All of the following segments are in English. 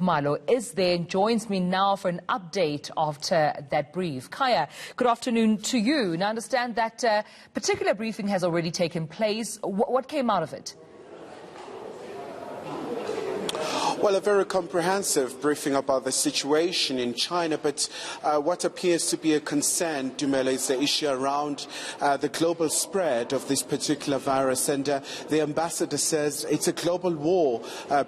Malo is there and joins me now for an update after that brief. Kaya, good afternoon to you. Now, I understand that particular briefing has already taken place. What came out of it? Well, a very comprehensive briefing about the situation in China, but what appears to be a concern, Dumela, is the issue around the global spread of this particular virus. And the ambassador says it's a global war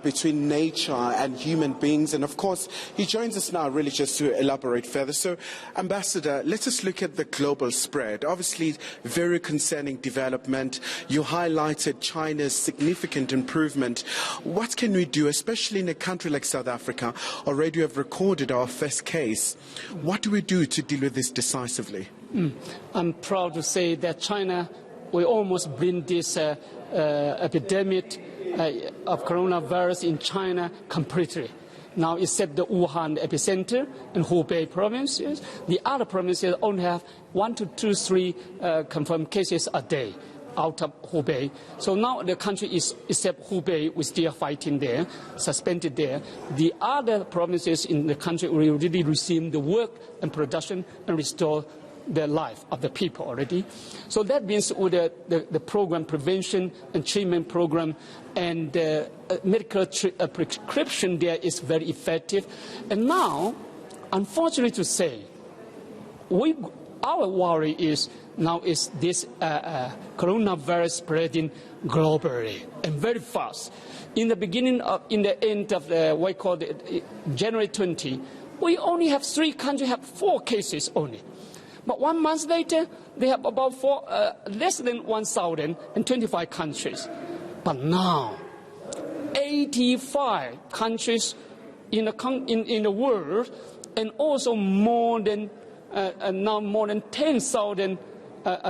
between nature and human beings. And of course, he joins us now really just to elaborate further. So, Ambassador, let us look at the global spread. Obviously, very concerning development. You highlighted China's significant improvement. What can we do, especially in a country like South Africa? Already we have recorded our first case. What do we do to deal with this decisively? I'm proud to say that China will almost bring this epidemic of coronavirus in China completely. Now, except the Wuhan epicenter and Hubei provinces, the other provinces only have 1 to 2, 3 confirmed cases a day out of Hubei. So now the country is, except Hubei, we're still fighting there, suspended there. The other provinces in the country will really resume the work and production and restore the life of the people already. So that means with the program, prevention and treatment program, and medical prescription there is very effective. And now, unfortunately to say, our worry is now is this coronavirus spreading globally and very fast. In the end of the what we call January 20, we only have 3 countries have 4 cases only. But 1 month later, they have about less than 1,025 countries. But now, 85 countries in the world, and also more than 10,000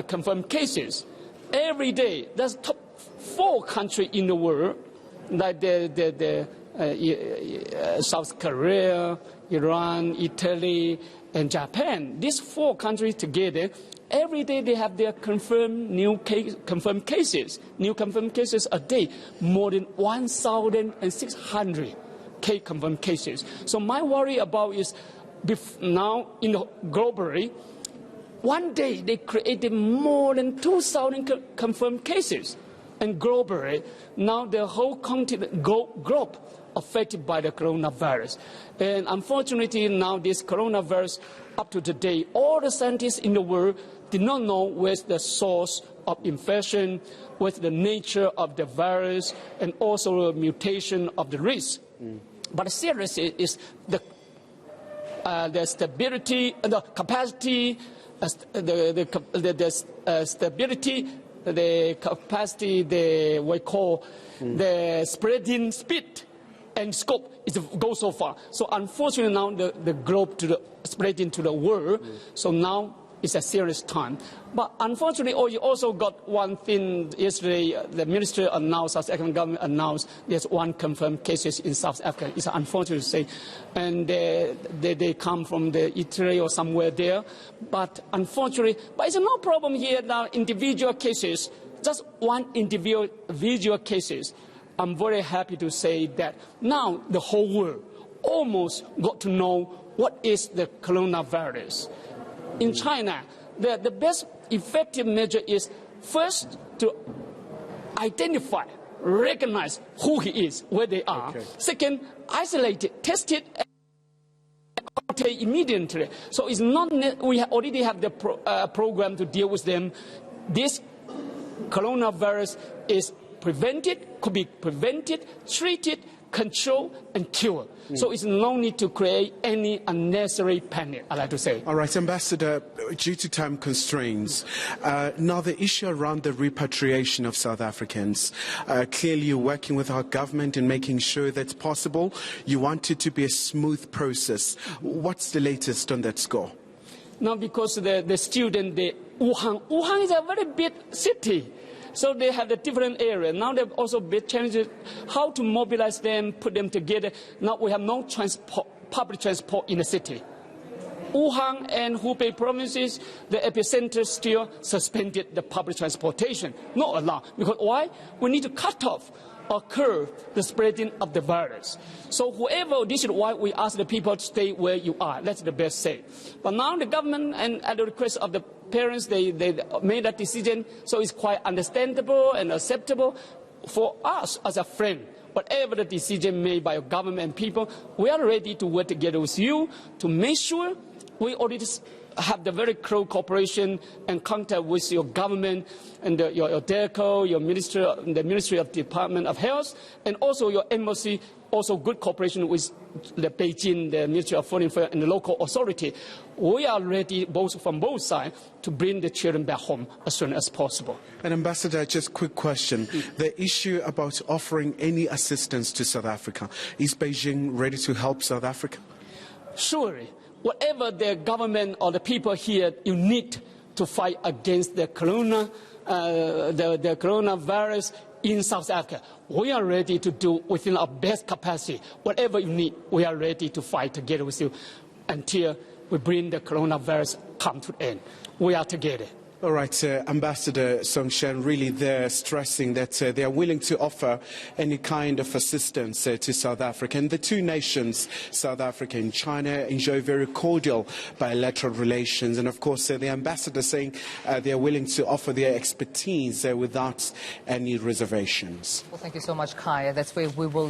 confirmed cases. Every day, there's top 4 countries in the world, like South Korea, Iran, Italy, and Japan. These 4 countries together, every day they have their confirmed confirmed cases a day, more than 1,600 confirmed cases. So my worry about is now globally, one day they created more than 2,000 confirmed cases. And globally, now the whole continent, globe affected by the coronavirus. And unfortunately, now this coronavirus, up to today, all the scientists in the world did not know where's the source of infection, what's the nature of the virus, and also the mutation of the risk. But seriously, is the stability, the capacity, stability, the capacity, the spreading speed and scope goes so far. So unfortunately now the globe spreading to the world. So now it's a serious time. But unfortunately, you also got one thing yesterday. The minister announced, South African government announced, there's 1 confirmed cases in South Africa. It's unfortunate to say, and they come from Italy or somewhere there. But unfortunately, but it's no problem here now. Individual cases, just 1 individual cases. I'm very happy to say that now the whole world almost got to know what is the coronavirus. In China, the best effective measure is first to identify, recognize who he is, where they are. Okay. Second, isolate it, test it, and immediately. So it's not we already have the program to deal with them. This coronavirus is could be prevented, treated, control and cure. So it's no need to create any unnecessary panic, I like to say. All right, Ambassador, due to time constraints, now the issue around the repatriation of South Africans. Clearly you're working with our government in making sure that's possible. You want it to be a smooth process. What's the latest on that score? Now, because the Wuhan is a very big city. So they have a different area. Now they've also been challenges how to mobilize them, put them together. Now we have no public transport in the city. Wuhan and Hubei provinces, the epicenter still suspended the public transportation. Not allowed. Because why? We need to cut off or curb the spreading of the virus. So this is why we ask the people to stay where you are. That's the best say. But now the government, and at the request of the parents, they made that decision, so it's quite understandable and acceptable for us as a friend. Whatever the decision made by your government and people, we are ready to work together with you to make sure we already have the very close cooperation and contact with your government and your DERCO, your ministry, the Ministry of Department of Health, and also your embassy, also good cooperation with the Beijing, the Ministry of Foreign Affairs, and the local authority. We are ready, from both sides, to bring the children back home as soon as possible. And Ambassador, just a quick question. The issue about offering any assistance to South Africa, is Beijing ready to help South Africa? Surely. Whatever the government or the people here you need to fight against the coronavirus in South Africa, we are ready to do within our best capacity. Whatever you need, we are ready to fight together with you until we bring the coronavirus come to an end. We are together. All right, Ambassador Songtian, really they're stressing that they are willing to offer any kind of assistance to South Africa. And the two nations, South Africa and China, enjoy very cordial bilateral relations. And of course, the ambassador saying they are willing to offer their expertise without any reservations. Well, thank you so much, Kaya. That's where we will